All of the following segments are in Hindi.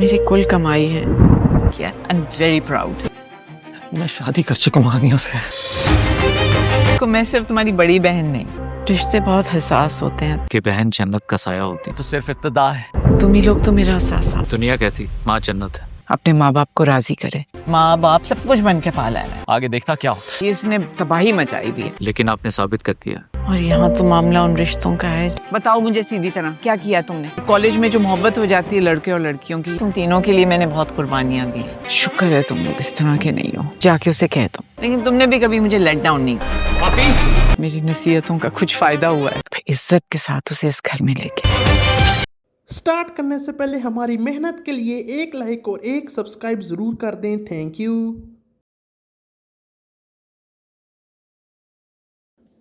मेरी कुल कमाई है। I am very proud. मैं शादी कर चुका हूँ आनिया से। मैं सिर्फ तुम्हारी बड़ी बहन नहीं, रिश्ते बहुत हसास होते हैं। कि बहन जन्नत का साया होती तो सिर्फ इब्तदा है। तुम ही लोग तो मेरा असासा। दुनिया कहती माँ जन्नत है। अपने माँ बाप को राजी करे। माँ बाप सब कुछ बन के पाला है। आगे देखता क्या होता इसने तबाही मचाई भी है। लेकिन आपने साबित कर दिया। और यहाँ तो मामला उन रिश्तों का है। बताओ मुझे सीधी तरह क्या किया तुमने? कॉलेज में जो मोहब्बत हो जाती है लड़के और लड़कियों की, तुम तीनों के लिए मैंने बहुत कुर्बानियां दी। शुक्र है तुम लोग इस तरह के नहीं हो। जाके उसे कह दो। लेकिन तुमने भी कभी मुझे लेट डाउन नहीं किया। मेरी नसीहतों का कुछ फायदा हुआ है। इज्जत के साथ उसे इस घर में लेके। स्टार्ट करने से पहले हमारी मेहनत के लिए एक लाइक और एक सब्सक्राइब ज़रूर कर दें। Thank you.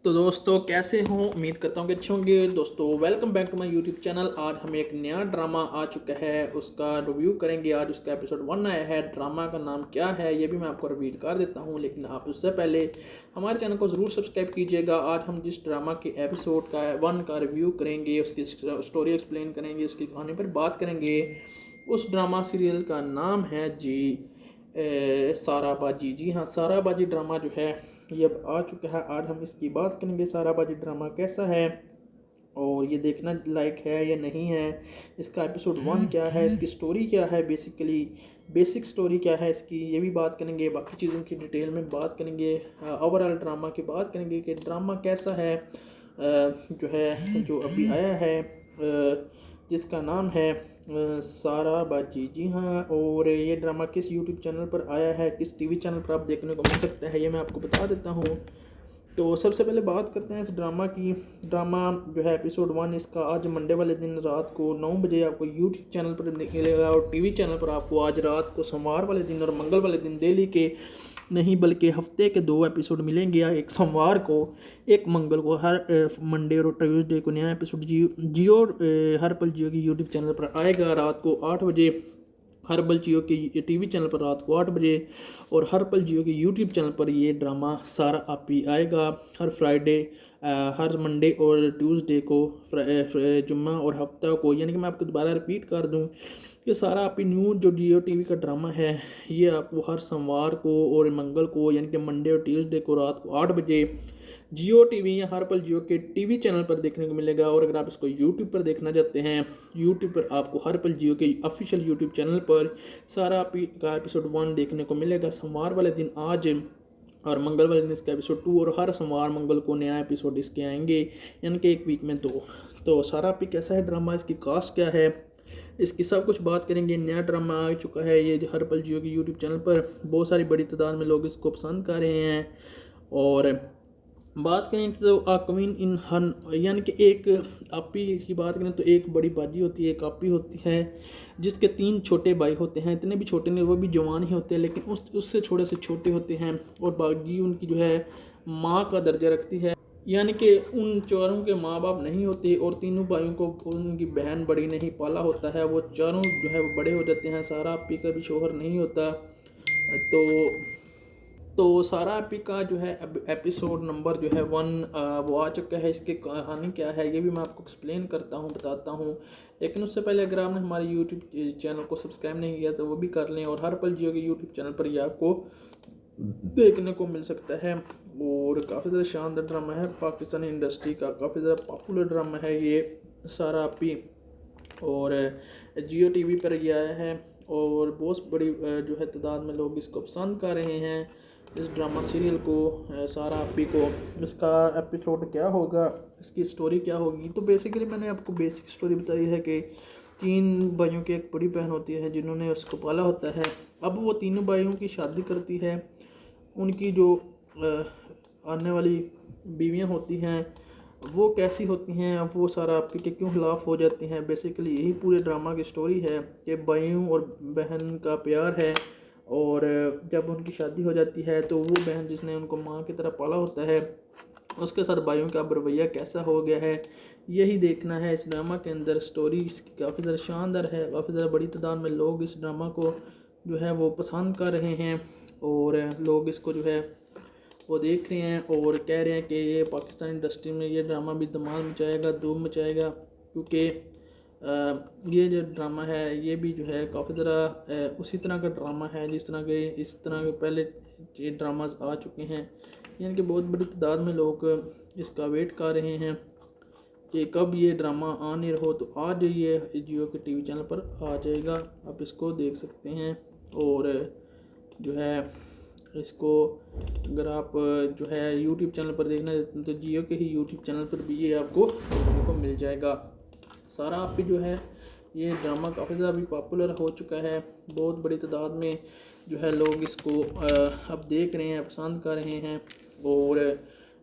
तो दोस्तों कैसे हो, उम्मीद करता हूँ कि अच्छे होंगे। दोस्तों welcome back to my YouTube channel. आज हमें एक नया ड्रामा आ चुका है, उसका रिव्यू करेंगे। आज उसका एपिसोड 1 आया है। ड्रामा का नाम क्या है ये भी मैं आपको रिवील कर देता हूँ, लेकिन आप उससे पहले हमारे चैनल को ज़रूर सब्सक्राइब कीजिएगा। आज हम जिस ड्रामा के एपिसोड का 1 का रिव्यू करेंगे, उसकी स्टोरी एक्सप्लेन करेंगे, उसकी कहानी पर बात करेंगे। उस ड्रामा सीरियल का नाम है साराबाजी। जी हाँ, साराबाजी ड्रामा जो है ये अब आ चुका है। आज हम इसकी बात करेंगे, साराबाजी ड्रामा कैसा है और ये देखना लायक है या नहीं है, इसका एपिसोड 1 क्या है, इसकी स्टोरी क्या है, बेसिक स्टोरी क्या है इसकी, ये भी बात करेंगे। बाकी चीज़ों की डिटेल में बात करेंगे। ओवरऑल ड्रामा की बात करेंगे कि ड्रामा कैसा है, जो अभी आया है, जिसका नाम है साराबाजी। जी हाँ, और ये ड्रामा किस यूट्यूब चैनल पर आया है, किस टीवी चैनल पर आप देखने को मिल सकता है, ये मैं आपको बता देता हूँ। तो सबसे पहले बात करते हैं इस ड्रामा की। ड्रामा जो है एपिसोड 1 इसका आज मंडे वाले दिन रात को 9 बजे आपको यूट्यूब चैनल पर मिलेगा, और टीवी चैनल पर आपको आज रात को सोमवार वाले दिन और मंगल वाले दिन डेली के नहीं बल्कि हफ्ते के 2 एपिसोड मिलेंगे। एक सोमवार को, एक मंगल को। हर मंडे और ट्यूसडे को नया एपिसोड जियो हर पल जियो की यूट्यूब चैनल पर आएगा रात को 8 बजे। हर पल जियो के टीवी चैनल पर रात को 8 बजे, और हर पल जियो के यूट्यूब चैनल पर ये ड्रामा सारा आपी आएगा हर फ्राइडे, हर मंडे और ट्यूसडे को, जुम्मा और हफ्ता को। यानी कि मैं आपको दोबारा रिपीट कर दूं कि सारा आपी न्यू जो जियो टीवी का ड्रामा है ये आपको हर सोमवार को और मंगल को, यानी कि मंडे और ट्यूसडे को रात को 8 बजे जियो टीवी या हर पल जियो के टीवी चैनल पर देखने को मिलेगा। और अगर आप इसको यूट्यूब पर देखना चाहते हैं, यूट्यूब पर आपको हर पल जियो के ऑफिशियल यूट्यूब चैनल पर सारा का एपिसोड 1 देखने को मिलेगा सोमवार वाले दिन आज, और मंगल वाले दिन इसका एपिसोड 2, और हर सोमवार मंगल को नया एपिसोड इसके आएंगे, यानी कि एक वीक में 2। तो सारा पे कैसा है ड्रामा, इसकी कास्ट क्या है, इसकी सब कुछ बात करेंगे। नया ड्रामा आ चुका है ये हर पल जियो की यूट्यूब चैनल पर, बहुत सारी बड़ी तादाद में लोग इसको पसंद कर रहे हैं। और बात करें तो क्वीन इन हन, यानी कि एक आपी की बात करें तो एक बड़ी बाजी होती है, एक आपी होती है जिसके 3 छोटे भाई होते हैं। इतने भी छोटे नहीं, वो भी जवान ही होते हैं, लेकिन उससे थोड़े से छोटे होते हैं। और बाजी उनकी जो है माँ का दर्जा रखती है, यानी कि उन चारों के माँ बाप नहीं होते, और तीनों भाइयों को उनकी बहन बड़ी नहीं पाला होता है। वो चारों जो है वो बड़े हो जाते हैं। सारा आपी का भी शोहर नहीं होता। तो सारा आपी का जो है एपिसोड नंबर जो है 1 वो आ चुका है। इसकी कहानी क्या है ये भी मैं आपको एक्सप्लेन करता हूँ, बताता हूँ। लेकिन उससे पहले अगर आपने हमारे यूट्यूब चैनल को सब्सक्राइब नहीं किया तो वो भी कर लें, और हर पल जियो के यूट्यूब चैनल पर ये आपको देखने को मिल सकता है। और काफ़ी ज़्यादा शानदार ड्रामा है, पाकिस्तानी इंडस्ट्री का काफ़ी ज़्यादा पॉपुलर ड्रामा है ये सारा आपी, और जियो टीवी पर ये आया है, और बहुत बड़ी जो है तादाद में लोग इसको पसंद कर रहे हैं, इस ड्रामा सीरियल को, सारा आपी को। इसका एपिसोड क्या होगा, इसकी स्टोरी क्या होगी, तो बेसिकली मैंने आपको बेसिक स्टोरी बताई है कि 3 भाइयों की एक बड़ी बहन होती है जिन्होंने उसको पाला होता है। अब वो तीनों भाइयों की शादी करती है, उनकी जो आने वाली बीवियां होती हैं वो कैसी होती हैं, अब वो सारा आपी के क्यों खिलाफ हो जाती हैं। बेसिकली यही पूरे ड्रामा की स्टोरी है कि भाइयों और बहन का प्यार है, और जब उनकी शादी हो जाती है तो वो बहन जिसने उनको माँ की तरह पाला होता है उसके साथ भाइयों का रवैया कैसा हो गया है, यही देखना है इस ड्रामा के अंदर। स्टोरी इसकी काफ़ी ज़्यादा शानदार है, काफ़ी ज़्यादा बड़ी तादाद में लोग इस ड्रामा को जो है वो पसंद कर रहे हैं, और लोग इसको जो है वो देख रहे हैं और कह रहे हैं कि ये पाकिस्तान इंडस्ट्री में ये ड्रामा भी धमाल मचाएगा, धूम मचाएगा, क्योंकि ये जो ड्रामा है ये भी जो है काफ़ी ज़रा उसी तरह का ड्रामा है जिस तरह के इस तरह के पहले ये ड्रामाज आ चुके हैं, यानी कि बहुत बड़ी तादाद में लोग इसका वेट कर रहे हैं कि कब ये ड्रामा ऑन एयर हो। तो आज ये जियो के टीवी चैनल पर आ जाएगा, आप इसको देख सकते हैं। और जो है इसको अगर आप जो है यूट्यूब चैनल पर देखना चाहते हैं तो जियो के ही यूट्यूब चैनल पर भी ये आपको देखने को मिल जाएगा। सारा आप भी जो है ये ड्रामा काफ़ी ज़्यादा भी पॉपुलर हो चुका है, बहुत बड़ी तादाद में जो है लोग इसको अब देख रहे हैं, पसंद कर रहे हैं। और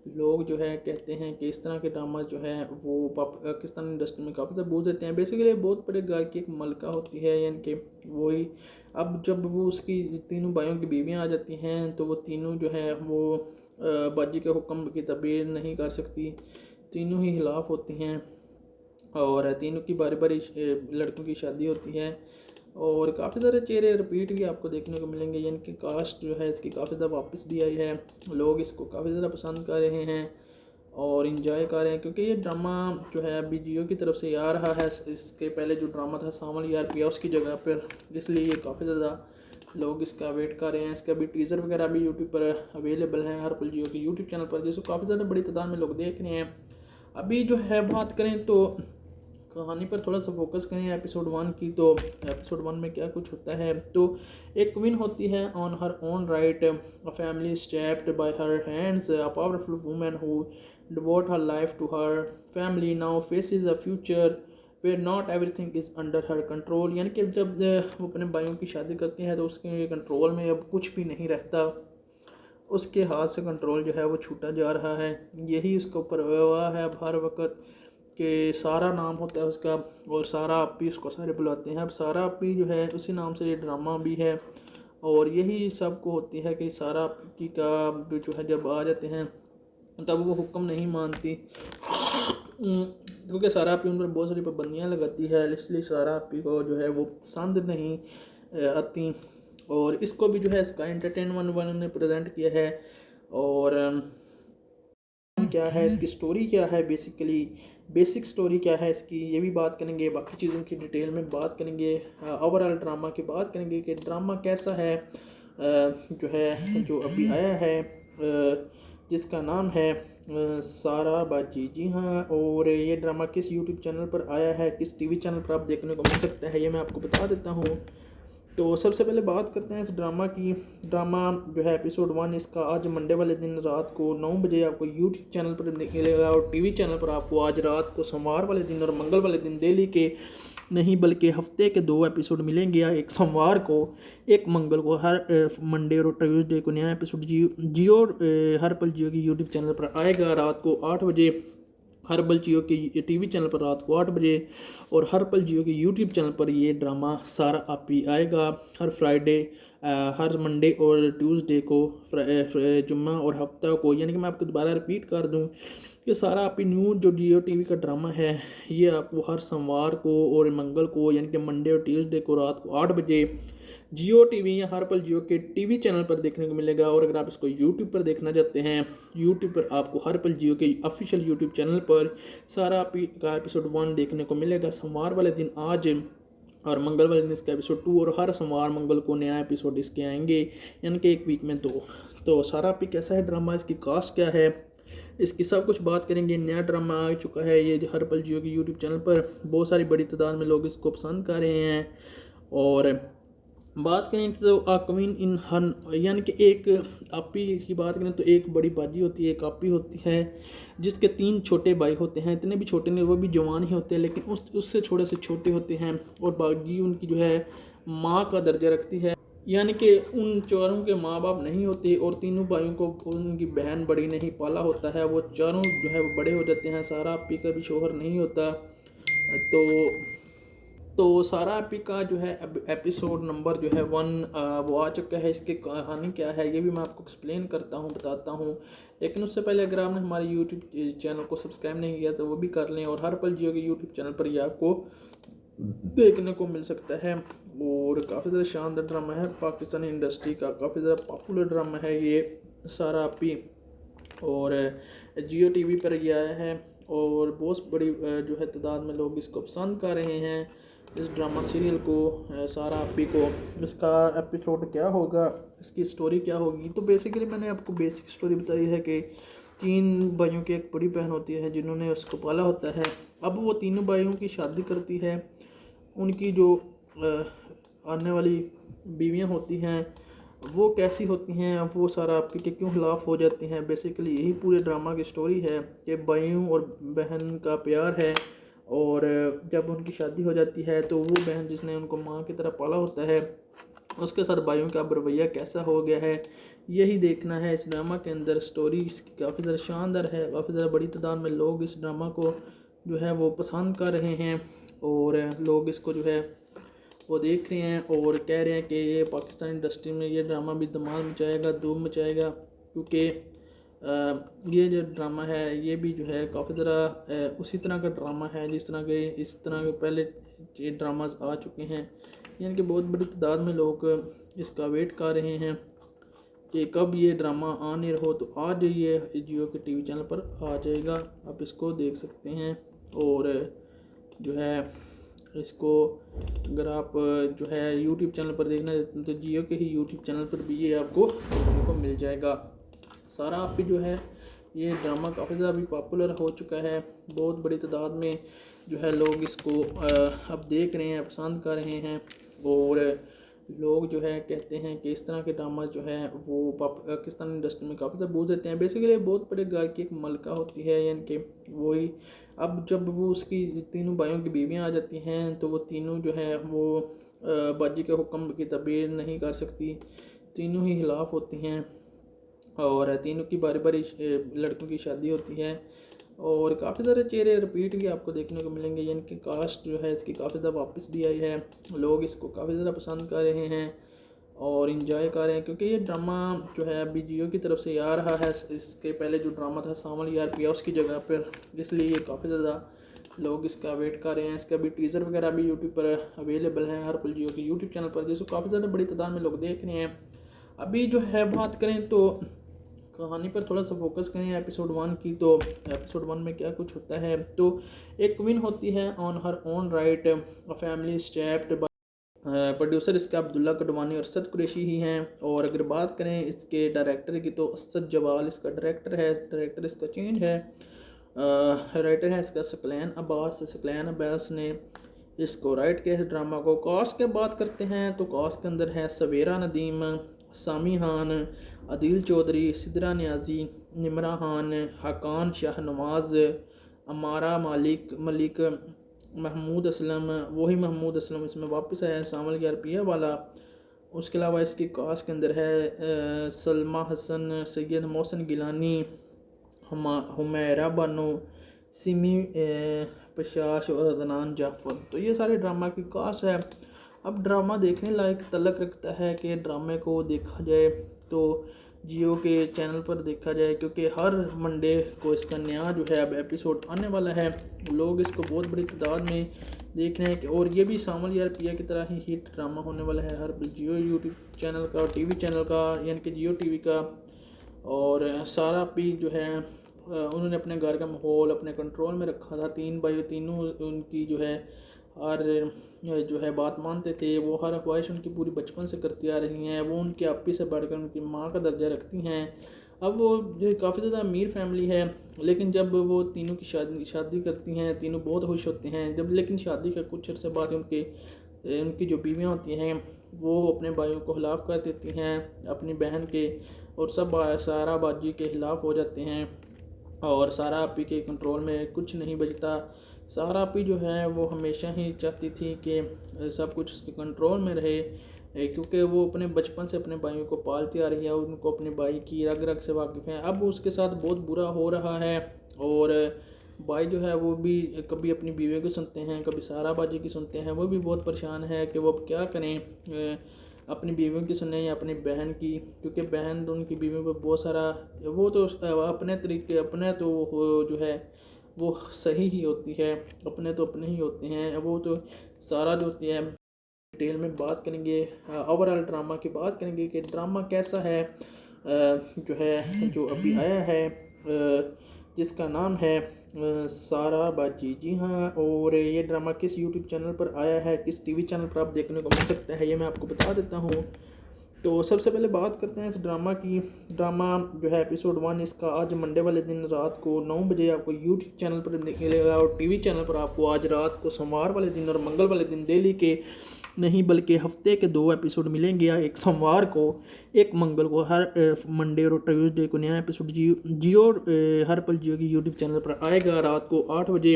लोग जो है कहते हैं कि इस तरह के ड्रामा जो है वो पाकिस्तान इंडस्ट्री में काफ़ी ज़्यादा बूझ देते हैं। बेसिकली बहुत बड़े घर की एक मलका होती है, यानी कि वही अब जब वो उसकी तीनों भाइयों की बीवियाँ आ जाती हैं तो वो तीनों जो है वो बाजी के हुक्म की तब्दील नहीं कर सकती, तीनों ही खिलाफ होती हैं और तीनों की बारी बारी लड़कों की शादी होती है। और काफ़ी सारे चेहरे रिपीट भी आपको देखने को मिलेंगे, यानी कि कास्ट जो है इसकी काफ़ी ज़्यादा वापस भी आई है, लोग इसको काफ़ी ज़्यादा पसंद कर रहे हैं और इन्जॉय कर रहे हैं, क्योंकि ये ड्रामा जो है अभी जियो की तरफ से आ रहा है। इसके पहले जो ड्रामा था सावन यार पिया उसकी जगह पर, इसलिए ये काफ़ी ज़्यादा लोग इसका वेट कर रहे हैं। इसका भी टीज़र वगैरह भी यूट्यूब पर अवेलेबल है, हर पल जियो के यूट्यूब चैनल पर, जिसको काफ़ी ज़्यादा बड़ी तादाद में लोग देख रहे हैं। अभी जो है बात करें तो कहानी पर थोड़ा सा फोकस करें एपिसोड 1 की, तो एपिसोड 1 में क्या कुछ होता है। तो एक क्वीन होती है on her own right, a family stepped by her hands, a powerful woman who devote her life to her family now faces a future where not everything is under her control. यानी कि जब वो अपने भाइयों की शादी करती है तो उसके कंट्रोल में अब कुछ भी नहीं रहता, उसके हाथ से कंट्रोल जो है वो छूटा जा रहा है। यही उसके ऊपर हुआ है अब हर वक्त कि सारा नाम होता है उसका और सारा आपी उसको सारे बुलाते हैं। अब सारा आपी जो है उसी नाम से ये ड्रामा भी है और यही सबको होती है कि सारा आपी का जो है जब आ जाते हैं तब वो हुक्म नहीं मानती, क्योंकि सारा आपी उन पर बहुत सारी पाबंदियाँ लगाती है, इसलिए सारा आपी को जो है वो पसंद नहीं आती। और इसको भी जो है स्काई एंटरटेनमेंट ने प्रेजेंट किया है। और क्या है इसकी स्टोरी क्या है, बेसिक स्टोरी क्या है इसकी, ये भी बात करेंगे। बाकी चीज़ों की डिटेल में बात करेंगे, ओवरऑल ड्रामा की बात करेंगे कि ड्रामा कैसा है जो है जो अभी आया है जिसका नाम है सारा बाजी। जी हाँ, और ये ड्रामा किस यूट्यूब चैनल पर आया है, किस टीवी चैनल पर आप देखने को मिल सकता है, ये मैं आपको बता देता हूँ। तो सबसे पहले बात करते हैं इस ड्रामा की। ड्रामा जो है एपिसोड 1 इसका आज मंडे वाले दिन रात को 9 बजे आपको यूट्यूब चैनल पर मिलेगा और टीवी चैनल पर आपको आज रात को सोमवार वाले दिन और मंगल वाले दिन डेली के नहीं बल्कि हफ्ते के 2 एपिसोड मिलेंगे। एक सोमवार को एक मंगल को, हर मंडे और ट्यूसडे को नया एपिसोड जियो हर पल जियो की यूट्यूब चैनल पर आएगा रात को 8 बजे, हर पल जियो के टीवी चैनल पर रात को 8 बजे और हर पल जियो के यूट्यूब चैनल पर ये ड्रामा सारा आपी आएगा हर फ्राइडे, हर मंडे और ट्यूसडे को, जुम्मा और हफ्ता को। यानी कि मैं आपको दोबारा रिपीट कर दूं कि सारा आपी न्यू जो जियो टीवी का ड्रामा है ये आपको हर सोमवार को और मंगल को यानी कि मंडे और ट्यूसडे को रात को 8 बजे जियो टीवी या हर पल जियो के टीवी चैनल पर देखने को मिलेगा। और अगर आप इसको यूट्यूब पर देखना चाहते हैं, यूट्यूब पर आपको हर पल जियो के ऑफिशियल यूट्यूब चैनल पर सारा का एपिसोड 1 देखने को मिलेगा सोमवार वाले दिन आज, और मंगल वाले दिन इसका एपिसोड 2 और हर सोमवार मंगल को नया एपिसोड इसके आएंगे, यानी कि एक वीक में 2। तो सारा पे कैसा है ड्रामा, इसकी कास्ट क्या है, इसकी सब कुछ बात करेंगे। नया ड्रामा आ चुका है ये हर पल जियो के यूट्यूब चैनल पर, बहुत सारी बड़ी तादाद में लोग इसको पसंद कर रहे हैं। और बात करें तो क्वीन इन हन, यानी कि एक आपी की बात करें तो एक बड़ी बाजी होती है, एक आपी होती है जिसके 3 छोटे भाई होते हैं, इतने भी छोटे नहीं, वो भी जवान ही होते हैं लेकिन उससे थोड़े से छोटे होते हैं। और बाजी उनकी जो है माँ का दर्जा रखती है, यानी कि उन चारों के माँ बाप नहीं होते और तीनों भाइयों को उनकी बहन बड़ी नहीं पाला होता है, वो चारों जो है वो बड़े हो जाते हैं। सारा आपी का भी शोहर नहीं होता। तो सारा आपी का जो है एपिसोड नंबर जो है 1 वो आ चुका है। इसकी कहानी क्या है ये भी मैं आपको एक्सप्लेन करता हूँ, बताता हूँ। लेकिन उससे पहले अगर आपने हमारे यूट्यूब चैनल को सब्सक्राइब नहीं किया तो वो भी कर लें, और हर पल जियो के यूट्यूब चैनल पर ये आपको देखने को मिल सकता है। और काफ़ी ज़्यादा शानदार ड्रामा है, पाकिस्तानी इंडस्ट्री का काफ़ी ज़्यादा पॉपुलर ड्रामा है ये सारा आपी, और जियो टीवी पर ये आया है। और बहुत बड़ी जो है तादाद में लोग इसको पसंद कर रहे हैं, इस ड्रामा सीरियल को, सारा आपी को। इसका एपिसोड क्या होगा, इसकी स्टोरी क्या होगी। तो बेसिकली मैंने आपको बेसिक स्टोरी बताई है कि 3 भाइयों की एक बड़ी बहन होती है जिन्होंने उसको पाला होता है। अब वो तीनों भाइयों की शादी करती है, उनकी जो आने वाली बीवियां होती हैं वो कैसी होती हैं, वो सारा आपके के क्यों खिलाफ हो जाती हैं। बेसिकली यही पूरे ड्रामा की स्टोरी है कि भाइयों और बहन का प्यार है, और जब उनकी शादी हो जाती है तो वो बहन जिसने उनको माँ की तरह पाला होता है उसके साथ भाइयों का रवैया कैसा हो गया है, यही देखना है इस ड्रामा के अंदर। स्टोरी इसकी काफ़ी ज़्यादा शानदार है, काफ़ी ज़्यादा बड़ी तादाद में लोग इस ड्रामा को जो है वो पसंद कर रहे हैं, और लोग इसको जो है वो देख रहे हैं और कह रहे हैं कि ये पाकिस्तान इंडस्ट्री में ये ड्रामा भी धमाल मचाएगा, धूम मचाएगा। क्योंकि ये जो ड्रामा है ये भी जो है काफ़ी ज़रा उसी तरह का ड्रामा है जिस तरह के इस तरह के पहले ये ड्रामाज आ चुके हैं, यानी कि बहुत बड़ी तादाद में लोग इसका वेट कर रहे हैं कि कब ये ड्रामा आ नहीं रहो। तो आज ये जियो के टीवी चैनल पर आ जाएगा, आप इसको देख सकते हैं। और जो है इसको अगर आप जो है यूट्यूब चैनल पर देखना चाहते हैं तो जियो के ही यूट्यूब चैनल पर भी ये आपको देखने को मिल जाएगा। सारा आप भी जो है ये ड्रामा काफ़ी ज़्यादा भी पॉपुलर हो चुका है, बहुत बड़ी तादाद में जो है लोग इसको अब देख रहे हैं, पसंद कर रहे हैं, और लोग जो है कहते हैं कि इस तरह के ड्रामा जो है वो पाकिस्तान इंडस्ट्री में काफ़ी ज़्यादा बूझ देते हैं। बेसिकली बहुत बड़े घर की एक मलका होती है, यानी कि वही अब जब वो उसकी तीनों भाइयों की बीवियाँ आ जाती हैं तो वो तीनों जो है वो बाजी के हुक्म की तबीर नहीं कर सकती, तीनों ही खिलाफ होती हैं, और तीनों की बारी बारी लड़कों की शादी होती है, और काफ़ी सारे चेहरे रिपीट भी आपको देखने को मिलेंगे। यानी कि कास्ट जो है इसकी काफ़ी ज़्यादा वापस भी आई है, लोग इसको काफ़ी ज़्यादा पसंद कर रहे हैं और इन्जॉय कर रहे हैं, क्योंकि ये ड्रामा जो है अभी जियो की तरफ से आ रहा है। इसके पहले जो ड्रामा था सावल यार पिया उसकी जगह पर, इसलिए ये काफ़ी ज़्यादा लोग इसका वेट कर रहे हैं। इसका भी टीज़र वगैरह भी यूट्यूब पर अवेलेबल है, हर पल जियो के यूट्यूब चैनल पर, जिसको काफ़ी ज़्यादा बड़ी तादाद में लोग देख रहे हैं। अभी जो है बात करें तो कहानी पर थोड़ा सा फोकस करें एपिसोड 1 की, तो एपिसोड 1 में क्या कुछ होता है। तो एक क्वीन होती है on her own right, a family stepped by, producer इसका अब्दुल्ला कटवानी और असद कुरैशी ही हैं। और अगर बात करें इसके डायरेक्टर की तो असद जवाल इसका डायरेक्टर है, डायरेक्टर इसका चेंज है, राइटर है इसका सकलैन अब्बास ने इसको राइट किया है ड्रामा को। कास्ट की बात करते हैं तो कास्ट के अंदर है सवेरा नदीम, सामी खान, अदील चौधरी, सिदरा न्याजी, निमरा खान, हकान शाहनवाज, अमारा मलिक, महमूद असलम, वही महमूद असलम इसमें वापस आया है, सावल यार पिया वाला। उसके अलावा इसकी कास्ट के अंदर है सलमा हसन, सैयद मोहसिन गिलानी, हुमैरा बानो, सिमी पशाश और अदनान जाफर। तो ये सारे ड्रामा की कास्ट है। अब ड्रामा देखने लायक तलक रखता है कि ड्रामे को देखा जाए तो जियो के चैनल पर देखा जाए, क्योंकि हर मंडे को इसका नया जो है अब एपिसोड आने वाला है। लोग इसको बहुत बड़ी तादाद में देख रहे हैं, और ये भी सावल यार पिया की तरह ही हिट ड्रामा होने वाला है हर जियो यूट्यूब चैनल का, टीवी चैनल का, यानी कि जियो टीवी का। और सारा भी जो है उन्होंने अपने घर का माहौल अपने कंट्रोल में रखा था। 3 भाई तीनों उनकी जो है हर जो है बात मानते थे, वो हर ख्वाहिश उनकी पूरी बचपन से करती आ रही हैं, वो उनकी आपी से बढ़कर उनकी माँ का दर्जा रखती हैं। अब वो जो काफ़ी ज़्यादा अमीर फैमिली है, लेकिन जब वो तीनों की शादी करती हैं तीनों बहुत खुश होते हैं। जब लेकिन शादी का कुछ अर्से बाद उनकी जो बीवियाँ होती हैं वो अपने भाइयों को खिलाफ़ कर देती हैं अपनी बहन के, और सब सारा बाजी के ख़िलाफ़ हो जाते हैं, और सारा आपी के कंट्रोल में कुछ नहीं बचता। सारा आपी जो है वो हमेशा ही चाहती थी कि सब कुछ उसके कंट्रोल में रहे, क्योंकि वो अपने बचपन से अपने भाइयों को पालती आ रही है, उनको अपने भाई की रग रग से वाकिफ़ हैं। अब उसके साथ बहुत बुरा हो रहा है, और भाई जो है वो भी कभी अपनी बीवी को सुनते हैं, कभी सारा बाजी की सुनते हैं। वो भी बहुत परेशान है कि वो अब क्या करें, अपनी बीवियों की सुने या अपनी बहन की, क्योंकि बहन उनकी बीवियों पर बहुत सारा वो तो अपने तरीके अपने तो जो है वो सही ही होती है, अपने तो अपने ही होते हैं। वो तो सारा जो होती है डिटेल में बात करेंगे, ओवरऑल ड्रामा की बात करेंगे कि ड्रामा कैसा है, जो अभी आया है, जिसका नाम है सारा बाजी। जी हाँ, और ये ड्रामा किस यूट्यूब चैनल पर आया है, किस टीवी चैनल पर आप देखने को मिल सकता है, ये मैं आपको बता देता हूँ। तो सबसे पहले बात करते हैं इस ड्रामा की। ड्रामा जो है एपिसोड 1 इसका आज मंडे वाले दिन रात को 9 बजे आपको यूट्यूब चैनल पर मिलेगा, और टीवी चैनल पर आपको आज रात को सोमवार वाले दिन और मंगल वाले दिन डेली के नहीं बल्कि हफ्ते के 2 एपिसोड मिलेंगे। एक सोमवार को, एक मंगल को, हर मंडे और ट्यूसडे को नया एपिसोड जियो हर पल जियो की यूट्यूब चैनल पर आएगा रात को 8 बजे,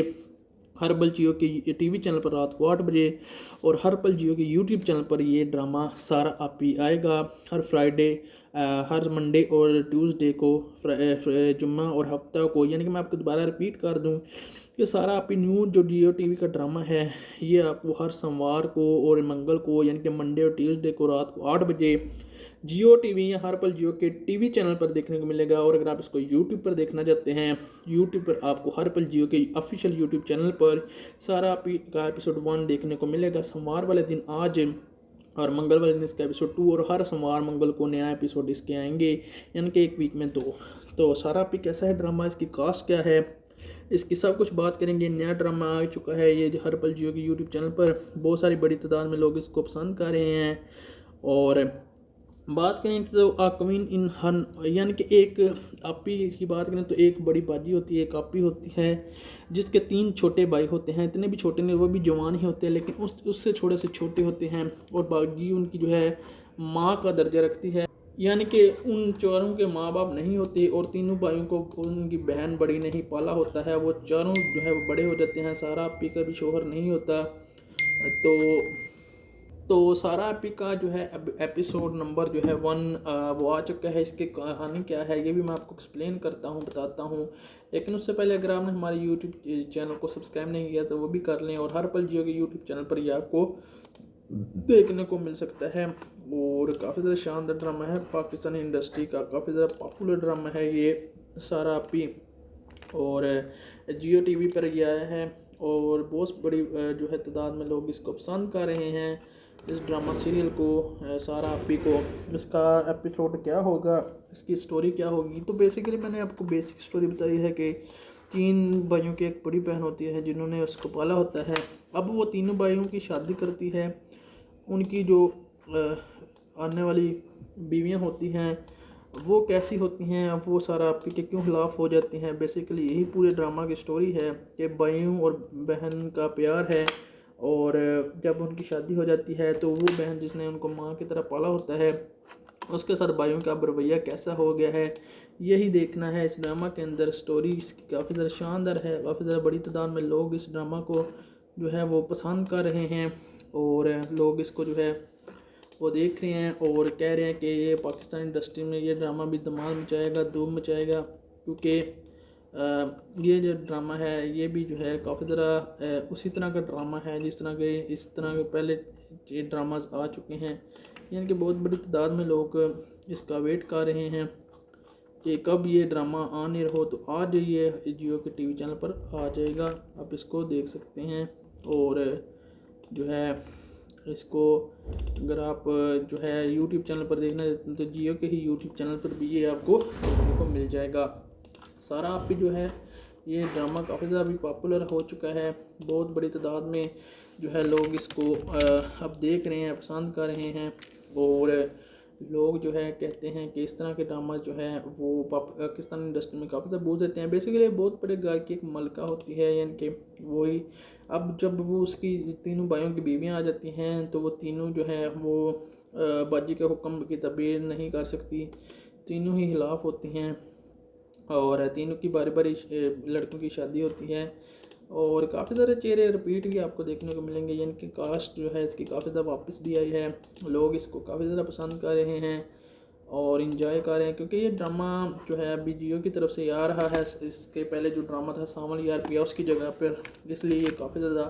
हर पल जियो के टीवी चैनल पर रात को 8 बजे, और हर पल जियो के यूट्यूब चैनल पर ये ड्रामा सारा आपी आएगा हर फ्राइडे, हर मंडे और ट्यूसडे को, जुम्मा और हफ्ता को। यानी कि मैं आपको दोबारा रिपीट कर दूं कि सारा आपी न्यू जो जियो टीवी का ड्रामा है ये आपको हर सोमवार को और मंगल को यानी कि मंडे और ट्यूसडे को रात को 8 बजे जियो टीवी या हर पल जियो के टीवी चैनल पर देखने को मिलेगा। और अगर आप इसको यूट्यूब पर देखना चाहते हैं, यूट्यूब पर आपको हर पल जियो के ऑफिशियल यूट्यूब चैनल पर सारा का एपिसोड 1 देखने को मिलेगा सोमवार वाले दिन आज, और मंगल वाले दिन इसका एपिसोड 2, और हर सोमवार मंगल को नया एपिसोड इसके आएंगे, यानी कि एक वीक में 2। तो सारा पे कैसा है ड्रामा, इसकी कास्ट क्या है, इसकी सब कुछ बात करेंगे। नया ड्रामा आ चुका है ये हर पल जियो के यूट्यूब चैनल पर, बहुत सारी बड़ी तादाद में लोग इसको पसंद कर रहे हैं। और बात करें तो क्वीन इन हन, यानी कि एक आपी की बात करें तो एक बड़ी बाजी होती है, एक आपी होती है जिसके 3 छोटे भाई होते हैं। इतने भी छोटे नहीं, वो भी जवान ही होते हैं, लेकिन उससे थोड़े से छोटे होते हैं। और बाजी उनकी जो है माँ का दर्जा रखती है, यानी कि उन चारों के माँ बाप नहीं होते, और तीनों भाइयों को उनकी बहन बड़ी नहीं पाला होता है। वो चारों जो है वो बड़े हो जाते हैं। सारा आपी का भी शोहर नहीं होता। तो सारा आपी का जो है एपिसोड नंबर जो है 1 वो आ चुका है। इसकी कहानी क्या है ये भी मैं आपको एक्सप्लेन करता हूँ, बताता हूँ। लेकिन उससे पहले अगर आपने हमारे यूट्यूब चैनल को सब्सक्राइब नहीं किया तो वो भी कर लें, और हर पल जियो के यूट्यूब चैनल पर ये आपको देखने को मिल सकता है। और काफ़ी ज़्यादा शानदार ड्रामा है, पाकिस्तानी इंडस्ट्री का काफ़ी ज़्यादा पॉपुलर ड्रामा है ये सारा आपी, और जियो टीवी पर ये आया है, और बहुत बड़ी जो है तादाद में लोग इसको पसंद कर रहे हैं, इस ड्रामा सीरियल को, सारा आपी को। इसका एपिसोड क्या होगा, इसकी स्टोरी क्या होगी, तो बेसिकली मैंने आपको बेसिक स्टोरी बताई है कि 3 भाइयों की एक बड़ी बहन होती है जिन्होंने उसको पाला होता है। अब वो तीनों भाइयों की शादी करती है, उनकी जो आने वाली बीवियां होती हैं वो कैसी होती हैं, अब वो सारा आपके के क्यों खिलाफ हो जाती हैं। बेसिकली यही पूरे ड्रामा की स्टोरी है कि भाइयों और बहन का प्यार है, और जब उनकी शादी हो जाती है तो वो बहन जिसने उनको माँ की तरह पाला होता है उसके साथ भाइयों का रवैया कैसा हो गया है, यही देखना है इस ड्रामा के अंदर। स्टोरी इसकी काफ़ी ज़्यादा शानदार है, काफ़ी ज़्यादा बड़ी तादाद में लोग इस ड्रामा को जो है वो पसंद कर रहे हैं, और लोग इसको जो है वो देख रहे हैं और कह रहे हैं कि ये पाकिस्तान इंडस्ट्री में ये ड्रामा भी धमाल मचाएगा, धूम मचाएगा। क्योंकि ये जो ड्रामा है ये भी जो है काफ़ी ज़्यादा उसी तरह का ड्रामा है जिस तरह के इस तरह के पहले ये ड्रामाज आ चुके हैं, यानी कि बहुत बड़ी तादाद में लोग इसका वेट कर रहे हैं कि कब ये ड्रामा ऑन एयर हो। तो आज ये जियो के टीवी चैनल पर आ जाएगा, आप इसको देख सकते हैं। और जो है इसको अगर आप जो है यूट्यूब चैनल पर देखना चाहते हैं तो जियो के ही यूट्यूब चैनल पर भी ये आपको देखने को मिल जाएगा। सारा आप भी जो है ये ड्रामा काफ़ी ज़्यादा भी पॉपुलर हो चुका है, बहुत बड़ी तादाद में जो है लोग इसको अब देख रहे हैं, पसंद कर रहे हैं। और लोग जो है कहते हैं कि इस तरह के ड्रामा जो है वो पाकिस्तान इंडस्ट्री में काफ़ी ज़्यादा बूझ देते हैं। बेसिकली बहुत बड़े घर की एक मलका होती है, यानी कि वही अब जब वो उसकी तीनों भाइयों की बीवियां आ जाती हैं तो वो तीनों जो है वो बाजी के हुक्म की तब्दील नहीं कर सकती, तीनों ही खिलाफ होती हैं, और तीनों की बारी बारी लड़कों की शादी होती है। और काफ़ी सारे चेहरे रिपीट भी आपको देखने को मिलेंगे, यानी कि कास्ट जो है इसकी काफ़ी ज़्यादा वापस भी आई है, लोग इसको काफ़ी ज़्यादा पसंद कर रहे हैं और इन्जॉय कर रहे हैं। क्योंकि ये ड्रामा जो है अभी जियो की तरफ से आ रहा है, इसके पहले जो ड्रामा था सावन यार पिया उसकी जगह पर, इसलिए ये काफ़ी ज़्यादा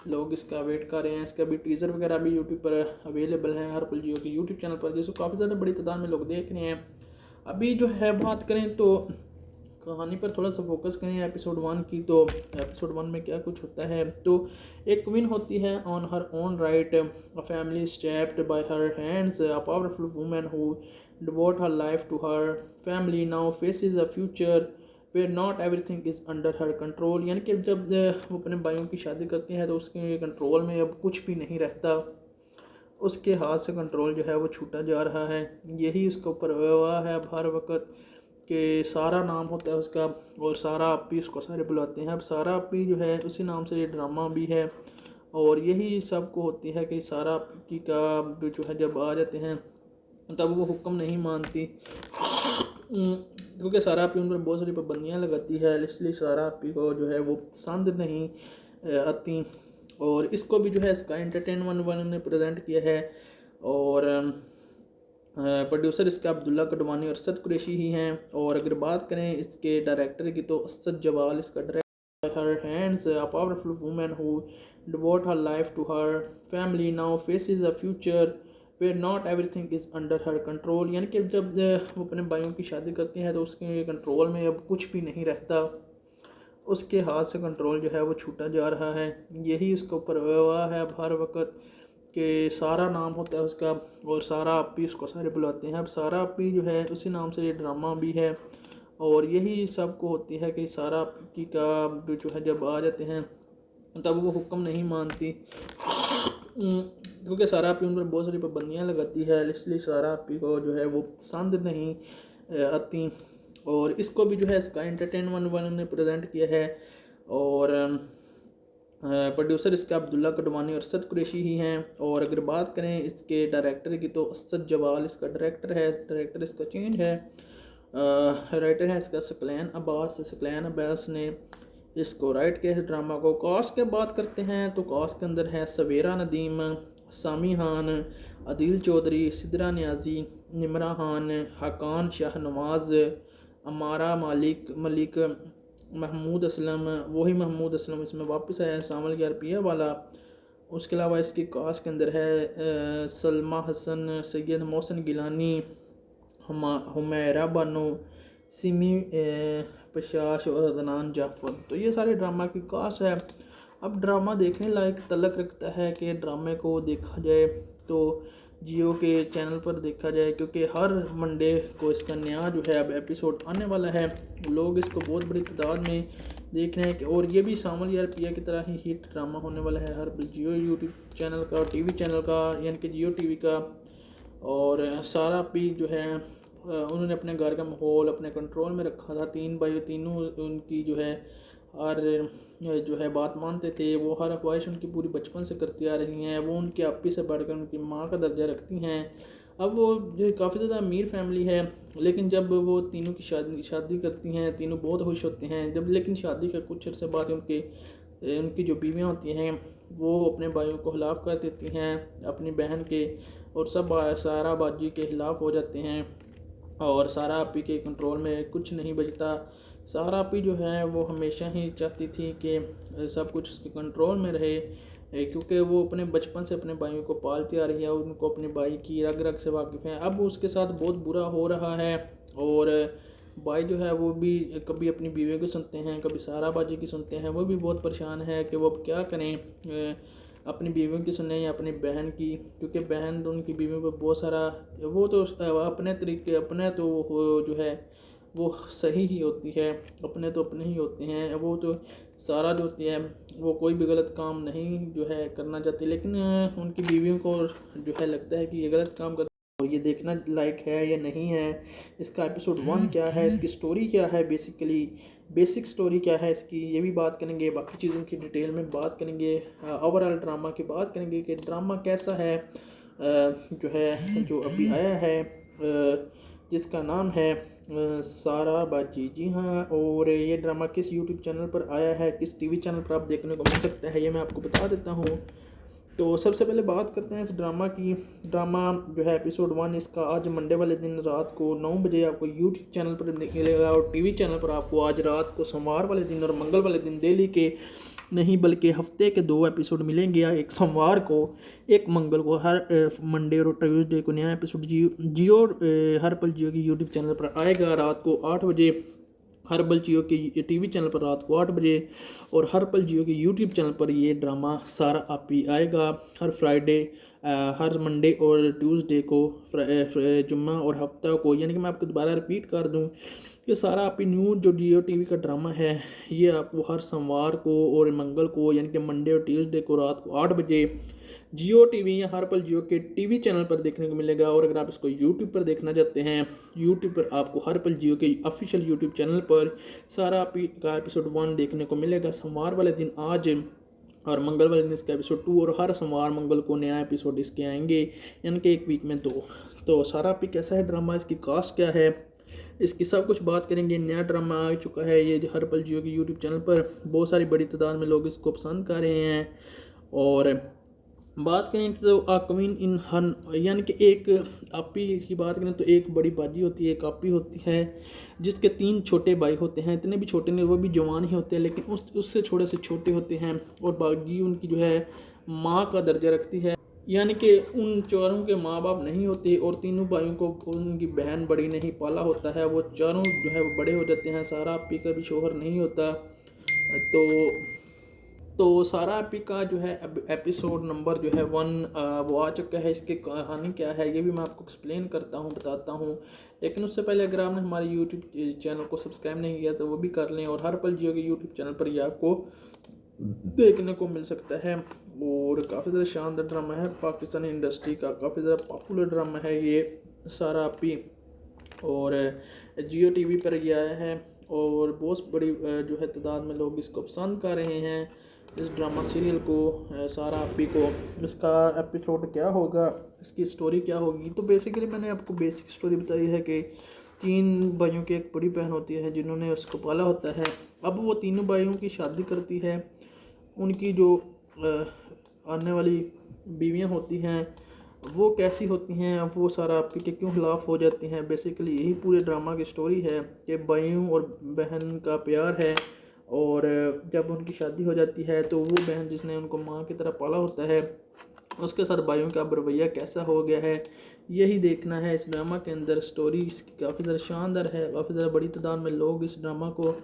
लोग इसका वेट कर रहे हैं। इसका भी टीज़र वगैरह भी यूट्यूब पर अवेलेबल है, हर पल जियो के यूट्यूब चैनल पर, जिसको काफ़ी ज़्यादा बड़ी तादाद में लोग देख रहे हैं। अभी जो है बात करें तो कहानी पर थोड़ा सा फोकस करें एपिसोड 1 की, तो एपिसोड 1 में क्या कुछ होता है। तो एक क्वीन होती है on her own right, a family stepped by her hands, a powerful woman who devote her life to her family now faces a future where not everything is under her control, यानी कि जब वो अपने भाइयों की शादी करती हैं तो उसके कंट्रोल में अब कुछ भी नहीं रहता, उसके हाथ से कंट्रोल जो है वो छूटा जा रहा है। यही उसके ऊपर हुआ है अब हर वक्त कि सारा नाम होता है उसका और सारा आपी उसको सारे बुलाते हैं। अब सारा आपी जो है उसी नाम से ये ड्रामा भी है और यही सबको होती है कि सारा आपी का जो है जब आ जाते हैं तब वो हुक्म नहीं मानती क्योंकि सारा आपी उन पर बहुत सारी पाबंदियाँ लगाती है, इसलिए सारा आपी को जो है वो पसंद नहीं आती। और इसको भी जो है स्काई एंटरटेनमेंट वन ने प्रेजेंट किया है और प्रोड्यूसर इसका अब्दुल्ला कडवानी और असद कुरैशी ही हैं। और अगर बात करें इसके डायरेक्टर की तो असद जवाल इसका director. Her hands a powerful woman who devote her life to her family now faces a future where not everything is under her control, यानी कि जब वो अपने भाइयों की शादी करती हैं तो उसके कंट्रोल में अब कुछ भी नहीं रहता, उसके हाथ से कंट्रोल जो है वो छूटा जा रहा है। यही उसके ऊपर हुआ है अब हर वक्त कि सारा नाम होता है उसका और सारा आपी उसको सारे बुलाते हैं। अब सारा आपी जो है उसी नाम से ये ड्रामा भी है और यही सबको होती है कि सारा आपी का जो है जब आ जाते हैं तब वो हुक्म नहीं मानती क्योंकि सारा आपी उन पर बहुत सारी पाबंदियाँ लगाती है, इसलिए सारा आपी को जो है वो पसंद नहीं आती। और इसको भी जो है स्काई एंटरटेनमेंट वन ने प्रेजेंट किया है और प्रोड्यूसर इसका अब्दुल्ला कडवानी और असद कुरैशी ही हैं। और अगर बात करें इसके डायरेक्टर की तो असद जवाल इसका डायरेक्टर है, डायरेक्टर इसका चेंज है, राइटर है इसका सकलैन अब्बास ने इसको राइट किया है ड्रामा को। कास्ट के बात करते हैं तो कास्ट के अंदर है सवेरा नदीम, सामी खान, अदील चौधरी, सिदरा नियाजी, निमरा खान, हकान शाहनवाज, अमारा मलिक, महमूद असलम, वही महमूद असलम इसमें वापस आया है, सामल यारपिया वाला। उसके अलावा इसकी कास्ट के अंदर है सलमा हसन, सैयद मोहसिन गिलानी, हुमैरा बानो, सिमी पशाश और अदनान जाफ़र। तो ये सारे ड्रामा की कास्ट है। अब ड्रामा देखने लायक तलक रखता है कि ड्रामे को देखा जाए तो जियो के चैनल पर देखा जाए, क्योंकि हर मंडे को इसका नया जो है अब एपिसोड आने वाला है। लोग इसको बहुत बड़ी तादाद में देख रहे हैं और ये भी सामल यार पिया की तरह ही हिट ड्रामा होने वाला है हर जियो यूट्यूब चैनल का और टीवी चैनल का, यानी कि जियो टीवी का। और सारा भी जो है उन्होंने अपने घर का माहौल अपने कंट्रोल में रखा था। तीन भाई तीनों उनकी जो है हर जो है बात मानते थे, वो हर ख्वाहिश उनकी पूरी बचपन से करती आ रही हैं, वो उनके आपी से बढ़कर उनकी माँ का दर्जा रखती हैं। अब वो जो काफ़ी ज़्यादा अमीर फैमिली है, लेकिन जब वो तीनों की शादी करती हैं तीनों बहुत खुश होते हैं। जब लेकिन शादी का कुछ अर्से बाद उनकी जो बीवियाँ होती हैं वो अपने भाइयों को खिलाफ़ कर देती हैं अपनी बहन के, और सब सारा बाजी के ख़िलाफ़ हो जाते हैं और सारा आपी के कंट्रोल में कुछ नहीं बचता। सारा आपी जो है वो हमेशा ही चाहती थी कि सब कुछ उसके कंट्रोल में रहे, क्योंकि वो अपने बचपन से अपने भाइयों को पालती आ रही है, उनको अपने भाई की रग रग से वाकिफ़ है। अब उसके साथ बहुत बुरा हो रहा है और भाई जो है वो भी कभी अपनी बीवी को सुनते हैं, कभी सारा बाजी की सुनते हैं। वो भी बहुत परेशान है कि वो अब क्या करें, अपनी बीवियों की सुने या अपनी बहन की, क्योंकि बहन तो उनकी बीवियों पर बहुत सारा वो तो अपने तरीके अपने तो जो है वो सही ही होती है, अपने तो अपने ही होते हैं। वो तो सारा जो होती है वो कोई भी गलत काम नहीं जो है करना चाहती, लेकिन उनकी बीवियों को जो है लगता है कि ये गलत काम कर। और ये देखना लायक है या नहीं है, इसका एपिसोड 1 क्या है, इसकी स्टोरी क्या है, बेसिक स्टोरी क्या है इसकी, ये भी बात करेंगे। बाकी चीज़ों की डिटेल में बात करेंगे। ओवरऑल ड्रामा की बात करेंगे कि ड्रामा कैसा है, जो है जो अभी आया है जिसका नाम है सारा बाजी। जी हाँ, और ये ड्रामा किस यूट्यूब चैनल पर आया है, किस टीवी चैनल पर आप देखने को मिल सकता है, ये मैं आपको बता देता हूँ। तो सबसे पहले बात करते हैं इस ड्रामा की। ड्रामा जो है एपिसोड 1 इसका आज मंडे वाले दिन रात को 9 बजे आपको यूट्यूब चैनल पर मिलेगा और टीवी चैनल पर आपको आज रात को सोमवार वाले दिन और मंगल वाले दिन डेली के नहीं बल्कि हफ्ते के 2 एपिसोड मिलेंगे। एक सोमवार को एक मंगल को, हर मंडे और ट्यूसडे को नया एपिसोड जियो हर पल जियो की यूट्यूब चैनल पर आएगा रात को 8 बजे, हर पल जियो के टीवी चैनल पर रात को 8 बजे, और हर पल जियो के यूट्यूब चैनल पर ये ड्रामा सारा आपी आएगा हर फ्राइडे, हर मंडे और ट्यूसडे को, जुम्मा और हफ्ता को। यानी कि मैं आपको दोबारा रिपीट कर दूं कि सारा आपी न्यू जो जियो टीवी का ड्रामा है ये आपको हर सोमवार को और मंगल को यानी कि मंडे और ट्यूसडे को रात को 8 बजे जियो टीवी या हर पल जियो के टीवी चैनल पर देखने को मिलेगा। और अगर आप इसको यूट्यूब पर देखना चाहते हैं, यूट्यूब पर आपको हर पल जियो के ऑफिशियल यूट्यूब चैनल पर सारा आपी का एपिसोड 1 देखने को मिलेगा सोमवार वाले दिन आज, और मंगल वाले दिन इसका एपिसोड 2, और हर सोमवार मंगल को नया एपिसोड इसके आएंगे यानी कि एक वीक में 2। तो सारा आपी कैसा है ड्रामा, इसकी कास्ट क्या है, इसकी सब कुछ बात करेंगे। नया ड्रामा आ चुका है ये हर पल जियो के यूट्यूब चैनल पर, बहुत सारी बड़ी तादाद में लोग इसको पसंद कर रहे हैं। और बात करें तो क्वीन इन हन यानी कि एक आपी की बात करें तो एक बड़ी बाजी होती है, एक आपी होती है जिसके 3 छोटे भाई होते हैं, इतने भी छोटे नहीं, वो भी जवान ही होते हैं लेकिन उससे थोड़े से छोटे होते हैं। और बाजी उनकी जो है माँ का दर्जा रखती है, यानी कि उन चारों के माँ बाप नहीं होते और तीनों भाइयों को उनकी बहन बड़ी नहीं पाला होता है। वो चारों जो है वो बड़े हो जाते हैं। सारा आपी का भी शोहर नहीं होता। तो सारा आपी का जो है एपिसोड नंबर जो है 1 वो आ चुका है। इसकी कहानी क्या है ये भी मैं आपको एक्सप्लेन करता हूँ, बताता हूँ। लेकिन उससे पहले अगर आपने हमारे यूट्यूब चैनल को सब्सक्राइब नहीं किया तो वो भी कर लें, और हर पल जियो के यूट्यूब चैनल पर ये आपको देखने को मिल सकता है। और काफ़ी ज़्यादा शानदार ड्रामा है, पाकिस्तानी इंडस्ट्री का काफ़ी ज़्यादा पॉपुलर ड्रामा है ये सारा आपी, और जियो टीवी पर ये आया है और बहुत बड़ी जो है तादाद में लोग इसको पसंद कर रहे हैं, इस ड्रामा सीरियल को सारा आपी को। इसका एपिसोड क्या होगा, इसकी स्टोरी क्या होगी, तो बेसिकली मैंने आपको बेसिक स्टोरी बताई है कि 3 भाइयों की एक बड़ी बहन होती है जिन्होंने उसको पाला होता है। अब वो तीनों भाइयों की शादी करती है, उनकी जो आने वाली बीवियां होती हैं वो कैसी होती हैं, वो सारा आपके के क्यों खिलाफ हो जाती हैं। बेसिकली यही पूरे ड्रामा की स्टोरी है कि भाइयों और बहन का प्यार है, और जब उनकी शादी हो जाती है तो वो बहन जिसने उनको माँ की तरह पाला होता है उसके साथ भाइयों का रवैया कैसा हो गया है, यही देखना है इस ड्रामा के अंदर। स्टोरी इसकी काफ़ी ज़्यादा शानदार है, काफ़ी ज़्यादा बड़ी तादाद में लोग इस ड्रामा को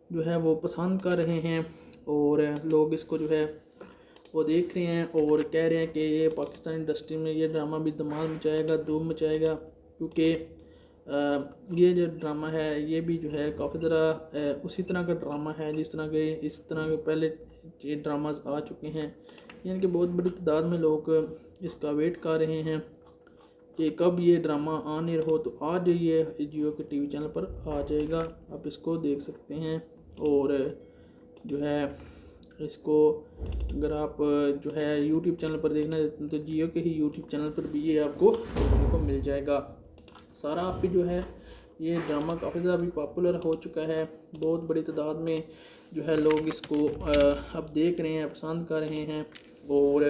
जो है वो पसंद कर रहे हैं, और लोग इसको जो है वो देख रहे हैं और कह रहे हैं कि ये पाकिस्तान इंडस्ट्री में ये ड्रामा भी धमाल मचाएगा, धूम मचाएगा। क्योंकि ये जो ड्रामा है ये भी जो है काफ़ी ज़रा उसी तरह का ड्रामा है जिस तरह के इस तरह के पहले ये ड्रामाज आ चुके हैं, यानी कि बहुत बड़ी तादाद में लोग इसका वेट कर रहे हैं कि कब ये ड्रामा आ नहीं रहो। तो आज ये जियो के टीवी चैनल पर आ जाएगा, आप इसको देख सकते हैं। और जो है इसको अगर आप जो है यूट्यूब चैनल पर देखना चाहते हैं तो जियो के ही यूट्यूब चैनल पर भी ये आपको देखने को मिल जाएगा। सारा आपी जो है ये ड्रामा काफ़ी ज़्यादा भी पॉपुलर हो चुका है, बहुत बड़ी तादाद में जो है लोग इसको अब देख रहे हैं, पसंद कर रहे हैं। और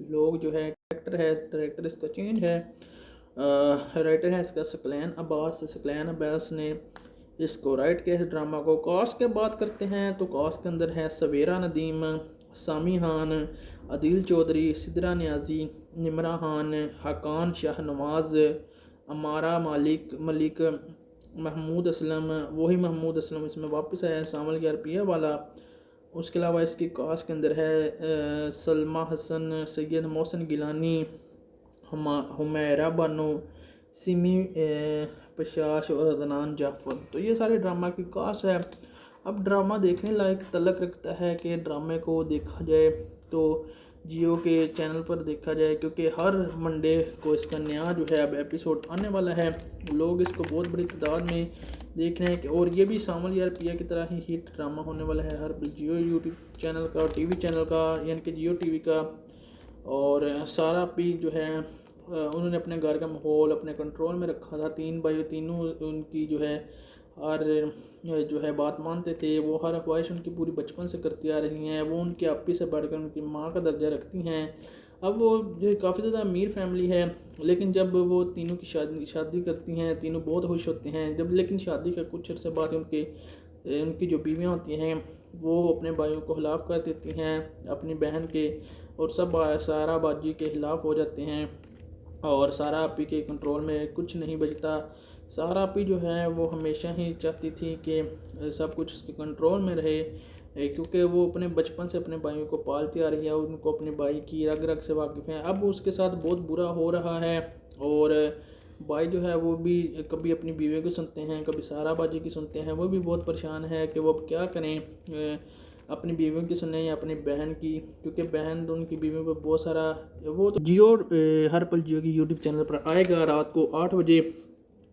लोग जो है डायरेक्टर इसका चेंज है, राइटर है इसका सकलैन अब्बास ने इसको राइट किया है ड्रामा को। कास्ट की बात करते हैं तो कास्ट के अंदर है सवेरा नदीम, सामी खान, अदील चौधरी, सिदरा न्याजी, निमरा खान, हकान शाहनवाज, अमारा मलिक, महमूद असलम, वही महमूद असलम इसमें वापस आया है, सामल यारपिया वाला। उसके अलावा इसकी कास्ट के अंदर है सलमा हसन, सैयद मोहसिन गिलानी, हुमैरा बानो, सिमी पशाश और अदनान जाफर। तो ये सारे ड्रामा की कास्ट है। अब ड्रामा देखने लायक तलक रखता है कि ड्रामे को देखा जाए तो जियो के चैनल पर देखा जाए, क्योंकि हर मंडे को इसका नया जो है अब एपिसोड आने वाला है। लोग इसको बहुत बड़ी तादाद में देख रहे हैं और ये भी सामल यार पिया की तरह ही हिट ड्रामा होने वाला है हर जियो यूट्यूब चैनल का और टीवी चैनल का, यानी कि जियो टीवी का। और सारा भी जो है उन्होंने अपने घर का माहौल अपने कंट्रोल में रखा था। 3 भाई तीनों उनकी जो है हर जो है बात मानते थे, वो हर ख्वाहिश उनकी पूरी बचपन से करती आ रही हैं, वो उनकी आपी से बढ़कर उनकी माँ का दर्जा रखती हैं। अब वो जो काफ़ी ज़्यादा अमीर फैमिली है, लेकिन जब वो तीनों की शादी करती हैं तीनों बहुत खुश होते हैं। जब लेकिन शादी का कुछ अर्से बाद उनकी जो बीवियाँ होती हैं वो अपने भाइयों को खिलाफ़ कर देती हैं अपनी बहन के, और सब सारा बाजी के ख़िलाफ़ हो जाते हैं और सारा आपी के कंट्रोल में कुछ नहीं बचता। सारा आपी जो है वो हमेशा ही चाहती थी कि सब कुछ उसके कंट्रोल में रहे, क्योंकि वो अपने बचपन से अपने भाइयों को पालती आ रही है, उनको अपने भाई की रग रग से वाकिफ़ हैं। अब उसके साथ बहुत बुरा हो रहा है और भाई जो है वो भी कभी अपनी बीवी को सुनते हैं, कभी सारा बाजी की सुनते हैं। वो भी बहुत परेशान है कि वो अब क्या करें, अपनी बीवियों की सुने या अपनी बहन की, क्योंकि बहन उनकी बीवियों पर बहुत सारा वो तो जियो हर पल जियो की यूट्यूब चैनल पर आएगा रात को 8 बजे,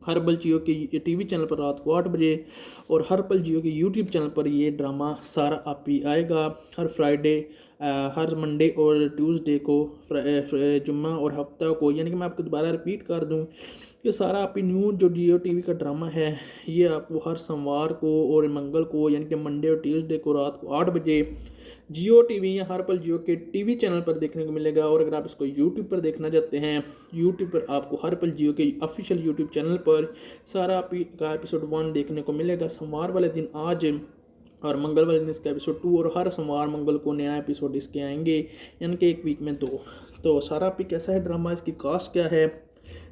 हर पल जियो के टीवी चैनल पर रात को 8 बजे, और हर पल जियो के यूट्यूब चैनल पर ये ड्रामा सारा आपी आएगा हर फ्राइडे, हर मंडे और ट्यूसडे को, जुम्मा और हफ्ता को। यानी कि मैं आपको दोबारा रिपीट कर दूं कि सारा आपी न्यू जो जियो टीवी का ड्रामा है ये आपको हर सोमवार को और मंगल को, यानी कि मंडे और ट्यूसडे को रात को 8 बजे जियो टीवी या हर पल जियो के टीवी चैनल पर देखने को मिलेगा। और अगर आप इसको यूट्यूब पर देखना चाहते हैं, यूट्यूब पर आपको हर पल जियो के ऑफिशियल यूट्यूब चैनल पर सारा का एपिसोड 1 देखने को मिलेगा सोमवार वाले दिन आज, और मंगल वाले दिन इसका एपिसोड 2, और हर सोमवार मंगल को नया एपिसोड इसके आएंगे, यानी कि एक वीक में 2। तो सारा आपी कैसा है ड्रामा, इसकी कास्ट क्या है,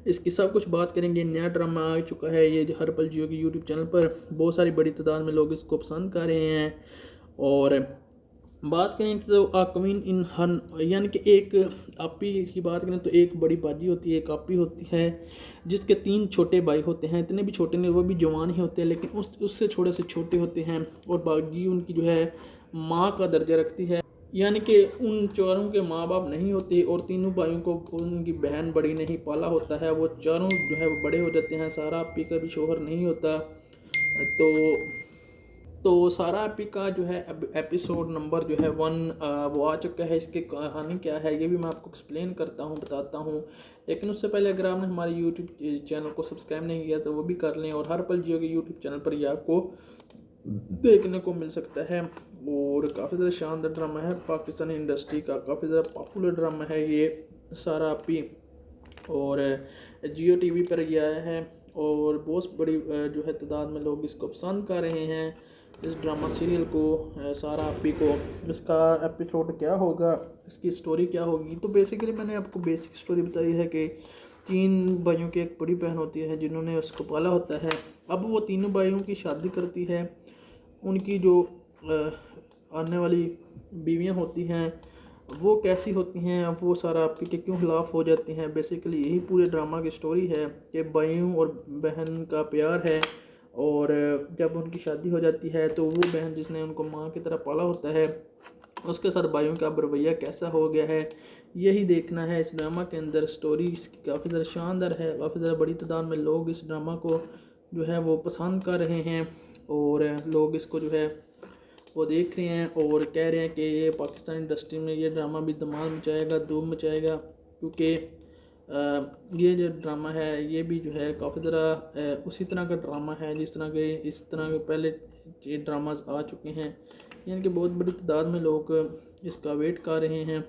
इसकी सब कुछ बात करेंगे। नया ड्रामा आ चुका है ये हर पल जियो के यूट्यूब चैनल पर, बहुत सारी बड़ी तादाद में लोग इसको पसंद कर रहे हैं। और बात करें तो क्वीन इन हन, यानी कि एक आपी की बात करें तो एक बड़ी बाजी होती है, एक आपी होती है जिसके 3 छोटे भाई होते हैं। इतने भी छोटे नहीं, वो भी जवान ही होते हैं, लेकिन उससे थोड़े से छोटे होते हैं। और बाजी उनकी जो है माँ का दर्जा रखती है, यानी कि उन चारों के माँ बाप नहीं होते, और तीनों भाइयों को उनकी बहन बड़ी नहीं पाला होता है। वो चारों जो है वो बड़े हो जाते हैं। सारा आपी का भी शोहर नहीं होता। तो सारा आपी का जो है एपिसोड नंबर जो है 1 वो आ चुका है। इसकी कहानी क्या है ये भी मैं आपको एक्सप्लेन करता हूँ, बताता हूँ। लेकिन उससे पहले अगर आपने हमारे यूट्यूब चैनल को सब्सक्राइब नहीं किया तो वो भी कर लें, और हर पल जियो के यूट्यूब चैनल पर ये आपको देखने को मिल सकता है। और काफ़ी ज़्यादा शानदार ड्रामा है, पाकिस्तानी इंडस्ट्री का काफ़ी ज़्यादा पॉपुलर ड्रामा है ये सारा आपी, और जियो टीवी पर ये आया है, और बहुत बड़ी जो है तादाद में लोग इसको पसंद कर रहे हैं, इस ड्रामा सीरियल को, सारा आपी को। इसका एपिसोड क्या होगा, इसकी स्टोरी क्या होगी, तो बेसिकली मैंने आपको बेसिक स्टोरी बताई है कि 3 भाइयों की एक बड़ी बहन होती है जिन्होंने उसको पाला होता है। अब वो तीनों भाइयों की शादी करती है, उनकी जो आने वाली बीवियां होती हैं वो कैसी होती हैं, अब वो सारा आपके के क्यों खिलाफ हो जाती हैं। बेसिकली यही पूरे ड्रामा की स्टोरी है कि भाइयों और बहन का प्यार है, और जब उनकी शादी हो जाती है तो वो बहन जिसने उनको माँ की तरह पाला होता है उसके साथ भाइयों का रवैया कैसा हो गया है, यही देखना है इस ड्रामा के अंदर। स्टोरी इसकी काफ़ी ज़्यादा शानदार है, काफ़ी ज़्यादा बड़ी तादाद में लोग इस ड्रामा को जो है वो पसंद कर रहे हैं, और लोग इसको जो है वो देख रहे हैं और कह रहे हैं कि ये पाकिस्तान इंडस्ट्री में ये ड्रामा भी धमाल मचाएगा, धूम मचाएगा। क्योंकि ये जो ड्रामा है ये भी जो है काफ़ी ज़रा उसी तरह का ड्रामा है जिस तरह के इस तरह के पहले ये ड्रामाज आ चुके हैं, यानी कि बहुत बड़ी तादाद में लोग इसका वेट कर रहे हैं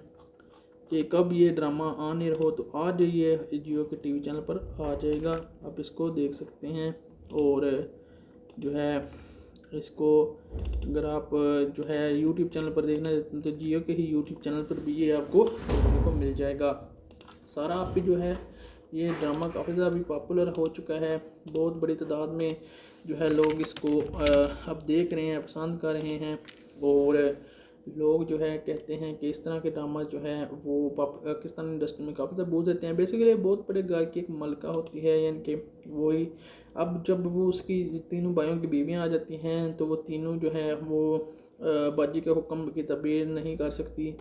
कि कब ये ड्रामा आने रहो। तो आज ये जियो के टीवी चैनल पर आ जाएगा, आप इसको देख सकते हैं। और जो है इसको अगर आप जो है यूट्यूब चैनल पर देखना चाहते हैं तो जियो के ही यूट्यूब चैनल पर भी ये आपको देखने को मिल जाएगा। सारा आप भी जो है ये ड्रामा काफ़ी ज़्यादा भी पॉपुलर हो चुका है, बहुत बड़ी तादाद में जो है लोग इसको अब देख रहे हैं, पसंद कर रहे हैं। और लोग जो है कहते हैं कि इस तरह के ड्रामा जो है वो पाकिस्तान इंडस्ट्री में काफ़ी ज़्यादा बूझ देते हैं। बेसिकली बहुत बड़े घर की एक मलका होती है, यानी कि वही अब जब वो उसकी तीनों भाइयों की बीवियाँ आ जाती हैं तो वो तीनों जो है वो बाजी के हुक्म की तबीर नहीं कर सकती,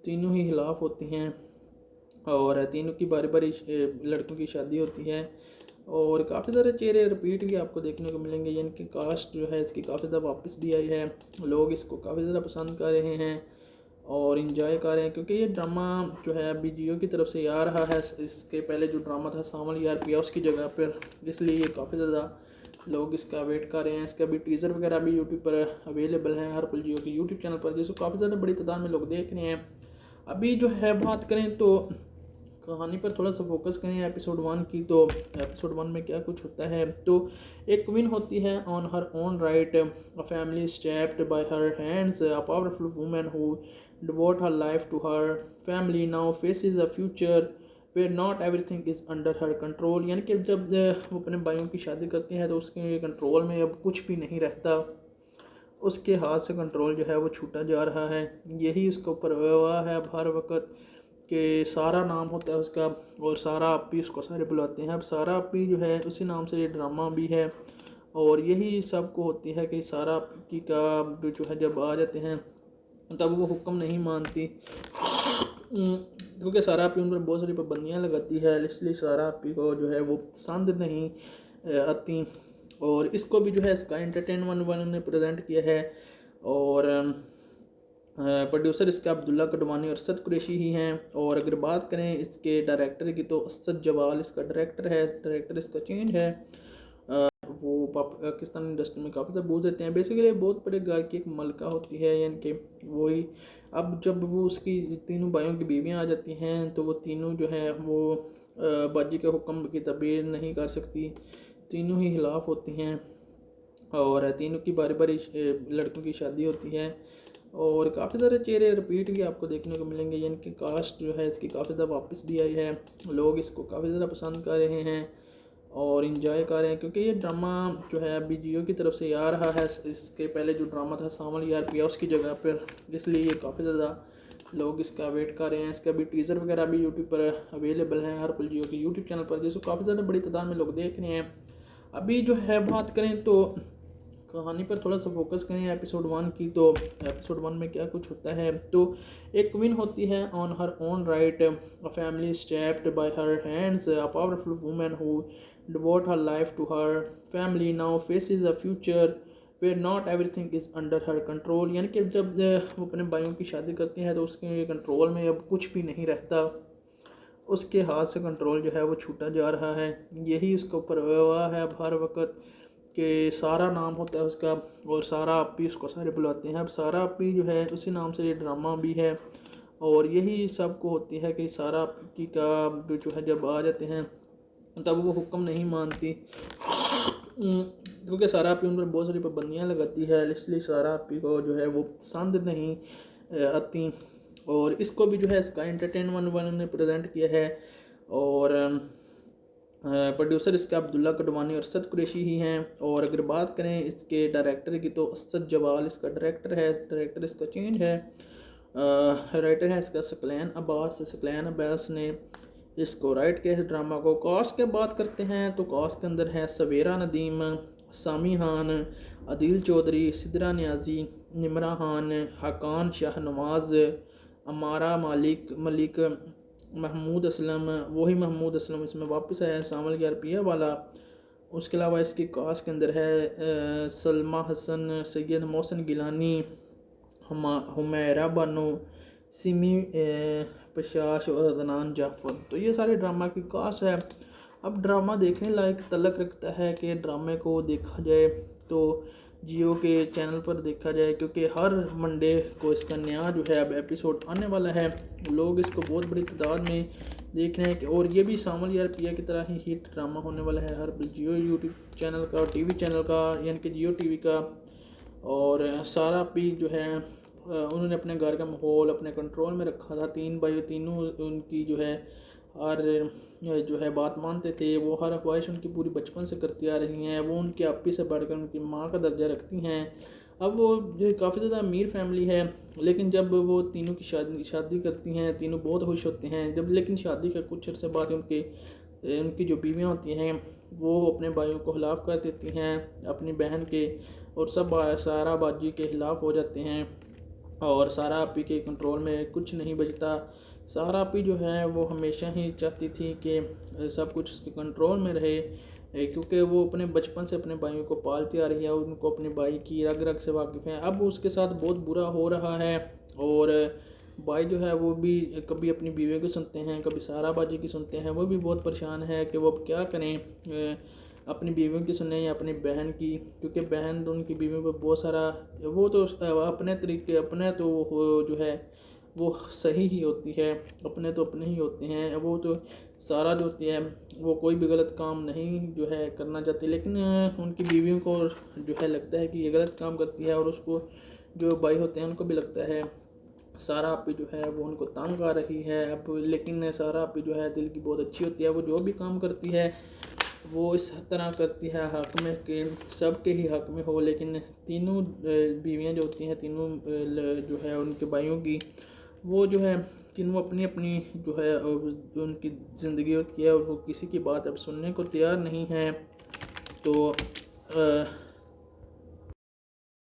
तीनों ही खिलाफ होती हैं, और तीनों की बारी बारी लड़कों की शादी होती है। और काफ़ी सारे चेहरे रिपीट भी आपको देखने को मिलेंगे, यानी कि कास्ट जो है इसकी काफ़ी ज़्यादा वापस भी आई है, लोग इसको काफ़ी ज़्यादा पसंद कर रहे हैं और इन्जॉय कर रहे हैं। क्योंकि ये ड्रामा जो है अभी जियो की तरफ से आ रहा है, इसके पहले जो ड्रामा था सामल यार पिया उसकी जगह पर, इसलिए ये काफ़ी ज़्यादा लोग इसका वेट कर रहे हैं। इसका भी टीज़र वगैरह भी यूट्यूब पर अवेलेबल है, हर पल जियो के यूट्यूब चैनल पर, जिसको काफ़ी ज़्यादा बड़ी तादाद में लोग देख रहे हैं। अभी जो है बात करें तो कहानी पर थोड़ा सा फोकस करें एपिसोड 1 की, तो एपिसोड 1 में क्या कुछ होता है। तो एक क्वीन होती है on her own right, a family stepped by her hands, a powerful woman who devote her life to her family now faces a future where not everything is under her control. यानी कि जब वो अपने भाइयों की शादी करती हैं तो उसके कंट्रोल में अब कुछ भी नहीं रहता, उसके हाथ से कंट्रोल जो है वो छूटा जा रहा है, यही उसके ऊपर हुआ है अब हर वक्त। कि सारा नाम होता है उसका और सारा अपी उसको सारे बुलाते हैं। अब सारा अपी जो है उसी नाम से ये ड्रामा भी है और यही सबको होती है कि सारा अपी का जो है जब आ जाते हैं तब वो हुक्म नहीं मानती क्योंकि सारा अपी उन पर बहुत सारी पाबंदियाँ लगाती है, इसलिए सारा अपी को जो है वो पसंद नहीं आती। और इसको भी जो है स्काई एंटरटेनमेंट वालों ने प्रेजेंट किया है और प्रोड्यूसर इसका अब्दुल्ला कडवानी और असद कुरैशी ही हैं। और अगर बात करें इसके डायरेक्टर की तो असद जवाल इसका डायरेक्टर है। डायरेक्टर इसका चेंज है, वो पाकिस्तान इंडस्ट्री में काफ़ी ज़्यादा बूझ देते हैं। बेसिकली बहुत बड़े घर की एक मलका होती है, यानी कि वही अब जब वो उसकी तीनों भाइयों की बीवियाँ आ जाती हैं तो वो तीनों जो है वो बाजी के हुक्म की तब्दील नहीं कर सकती, तीनों ही खिलाफ होती हैं और तीनों की बारी बारी लड़कों की शादी होती है और काफ़ी सारे चेहरे रिपीट भी आपको देखने को मिलेंगे, यानी कि कास्ट जो है इसकी काफ़ी ज़्यादा वापस भी आई है। लोग इसको काफ़ी ज़्यादा पसंद कर रहे हैं और इंजॉय कर रहे हैं क्योंकि ये ड्रामा जो है अभी जियो की तरफ से आ रहा है। इसके पहले जो ड्रामा था सावन यार पिया उसकी जगह पर, इसलिए ये काफ़ी ज़्यादा लोग इसका वेट कर रहे हैं। इसका भी टीज़र वगैरह भी यूट्यूब पर अवेलेबल है, हर पल जियो के यूट्यूब चैनल पर, जिसको काफ़ी ज़्यादा बड़ी तादाद में लोग देख रहे हैं। अभी जो है बात करें तो कहानी पर थोड़ा सा फोकस करें एपिसोड 1 की, तो एपिसोड 1 में क्या कुछ होता है। तो एक क्वीन होती है on her own right, a family stepped by her hands, a powerful woman who devote her life to her family now faces a future where not everything is under her control. यानी कि जब वो अपने भाइयों की शादी करती है तो उसके कंट्रोल में अब कुछ भी नहीं रहता, उसके हाथ से कंट्रोल जो है वो छूटा जा रहा है। यही उसके ऊपर हुआ है अब हर वक्त कि सारा नाम होता है उसका और सारा अपी उसको सारे बुलाते हैं। अब सारा अपी जो है उसी नाम से ये ड्रामा भी है और यही सबको होती है कि सारा अपी का जो है जब आ जाते हैं तब वो हुक्म नहीं मानती क्योंकि सारा अपी उन पर बहुत सारी पाबंदियाँ लगाती है, इसलिए सारा अपी को जो है वो पसंद नहीं आती। और इसको भी जो है स्काई एंटरटेनमेंट वालों ने प्रेजेंट किया है और प्रोड्यूसर इसका अब्दुल्ला कडवानी और असद कुरैशी ही हैं। और अगर बात करें इसके डायरेक्टर की तो असद जवाल इसका डायरेक्टर है। डायरेक्टर इसका चेंज है, राइटर है इसका सकलैन अब्बास। सकलैन अब्बास ने इसको राइट किया है ड्रामा को। कास्ट की बात करते हैं तो कास्ट के अंदर है सवेरा नदीम, सामी खान, अदील चौधरी, सिद्रा न्याजी, निमरा खान, हकान शाहनवाज, अमारा मलिक, महमूद असलम, वही महमूद असलम इसमें वापस आया है, सावन यार पिया वाला। उसके अलावा इसकी कास्ट के अंदर है सलमा हसन, सैयद मोहसिन गिलानी, हुमैरा बानो, सिमी पशाश और अदनान जाफर। तो ये सारे ड्रामा की कास्ट है। अब ड्रामा देखने लायक तलक रखता है कि ड्रामे को देखा जाए तो जियो के चैनल पर देखा जाए, क्योंकि हर मंडे को इसका नया जो है अब एपिसोड आने वाला है। लोग इसको बहुत बड़ी तादाद में देख रहे हैं और ये भी सावन यार पिया की तरह ही हिट ड्रामा होने वाला है हर जियो यूट्यूब चैनल का और टीवी चैनल का, यानी कि जियो टीवी का। और सारा पी जो है उन्होंने अपने घर का माहौल अपने कंट्रोल में रखा था। तीन भाई तीनों उनकी जो है हर जो है बात मानते थे, वो हर ख्वाहिश उनकी पूरी बचपन से करती आ रही हैं। वो उनकी आपी से बढ़कर उनकी माँ का दर्जा रखती हैं। अब वो जो काफ़ी ज़्यादा अमीर फैमिली है, लेकिन जब वो तीनों की शादी करती हैं तीनों बहुत खुश होते हैं। जब लेकिन शादी का कुछ अर्से बाद उनकी जो बीवियाँ होती हैं वो अपने भाइयों को खिलाफ़ कर देती हैं अपनी बहन के, और सब सारा बाजी के ख़िलाफ़ हो जाते हैं और सारा आपी के कंट्रोल में कुछ नहीं बचता। सारा आपी जो है वो हमेशा ही चाहती थी कि सब कुछ उसके कंट्रोल में रहे, क्योंकि वो अपने बचपन से अपने भाइयों को पालती आ रही है, उनको अपने भाई की रग रग से वाकिफ़ हैं। अब उसके साथ बहुत बुरा हो रहा है और भाई जो है वो भी कभी अपनी बीवी को सुनते हैं, कभी सारा बाजी की सुनते हैं। वो भी बहुत परेशान है कि वो अब क्या करें, अपनी बीवियों की सुने या अपनी बहन की, क्योंकि बहन उनकी बीवियों पर बहुत सारा वो तो अपने तरीके अपने तो जो है वो सही ही होती है, अपने तो अपने ही होते हैं। वो तो सारा जो होती है वो कोई भी गलत काम नहीं जो है करना चाहती, लेकिन उनकी बीवियों को जो है लगता है कि ये गलत काम करती है और उसको जो भाई होते हैं उनको भी लगता है सारा आपी जो है वो उनको तंग आ रही है। अब लेकिन सारा आपी जो है दिल की बहुत अच्छी होती है, वो जो भी काम करती है वो इस तरह करती है हक़ में कि सब के ही हक़ में हो। लेकिन तीनों बीवियां जो होती हैं तीनों जो है उनके भाइयों की वो जो है तीनों अपनी अपनी जो है जो उनकी ज़िंदगी होती है और वो किसी की बात अब सुनने को तैयार नहीं है। तो